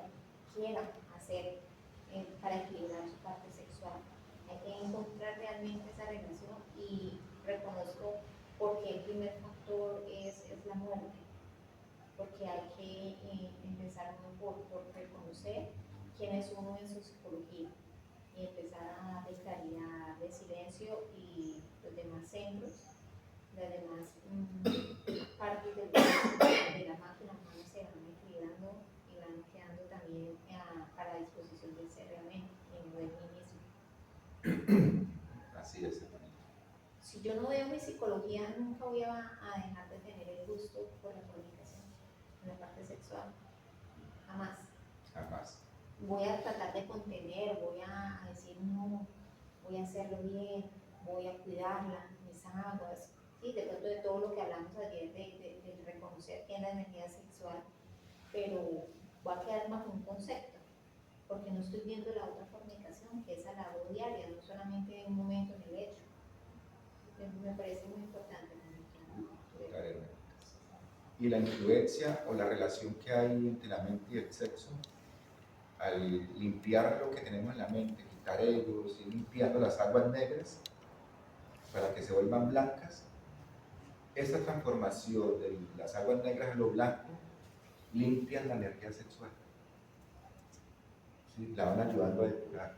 quiera hacer para equilibrar su parte sexual. Hay que encontrar realmente esa relación y reconozco por qué el primer factor es la muerte, porque hay que empezar uno por reconocer quién es uno en su psicología y empezar a darle claridad, de silencio, y los demás centros, las demás partes de la máquina humana se van equilibrando y van quedando también para disposición del ser realmente y no de mí mismo. Así es. Si yo no veo mi psicología, nunca voy a dejar de tener el gusto por la comunicación en la parte sexual, jamás. Jamás. Voy a tratar de contener, voy a decir no, voy a hacerlo bien, voy a cuidarla, mis aguas, ¿sí? De pronto de todo lo que hablamos ayer de reconocer qué es la energía sexual, pero va a quedar bajo un concepto, porque no estoy viendo la otra fornicación, que es a la labor diaria, no solamente en un momento en el hecho. Me parece muy importante. Y la influencia o la relación que hay entre la mente y el sexo, al limpiar lo que tenemos en la mente, quitar egos, ir limpiando las aguas negras para que se vuelvan blancas, esa transformación de las aguas negras a lo blanco limpian la energía sexual, ¿sí? La van ayudando a depurar.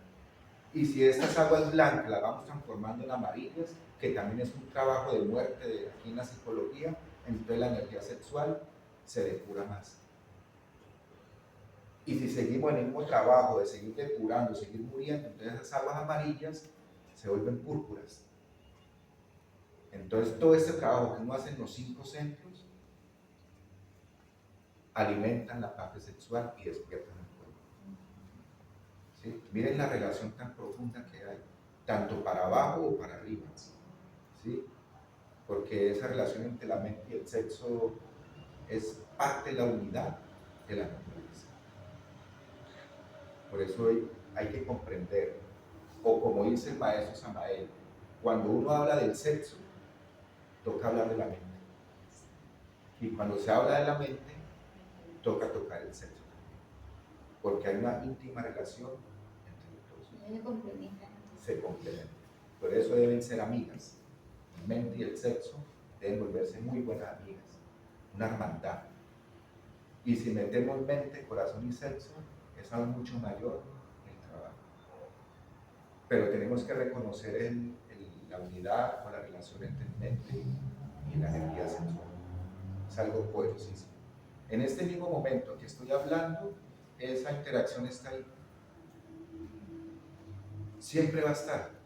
Y si estas aguas blancas las vamos transformando en amarillas, que también es un trabajo de muerte de aquí en la psicología, entonces la energía sexual se depura más. Y si seguimos en el mismo trabajo de seguir depurando, seguir muriendo, entonces esas aguas amarillas se vuelven púrpuras. Entonces, todo este trabajo que uno hace en los 5 centros alimentan la parte sexual y despiertan el cuerpo. ¿Sí? Miren la relación tan profunda que hay, tanto para abajo o para arriba. ¿Sí? Porque esa relación entre la mente y el sexo es parte de la unidad de la naturaleza. Por eso hoy hay que comprender, o como dice el maestro Samael, cuando uno habla del sexo, toca hablar de la mente. Y cuando se habla de la mente, toca tocar el sexo también. Porque hay una íntima relación entre los dos. Se complementan. Por eso deben ser amigas. La mente y el sexo deben volverse muy buenas amigas. Una hermandad. Y si metemos mente, corazón y sexo, es aún mucho mayor el trabajo. Pero tenemos que reconocer la unidad o la relación entre mente y la energía sexual. Es algo poderosísimo. En este mismo momento que estoy hablando, esa interacción está ahí. Siempre va a estar.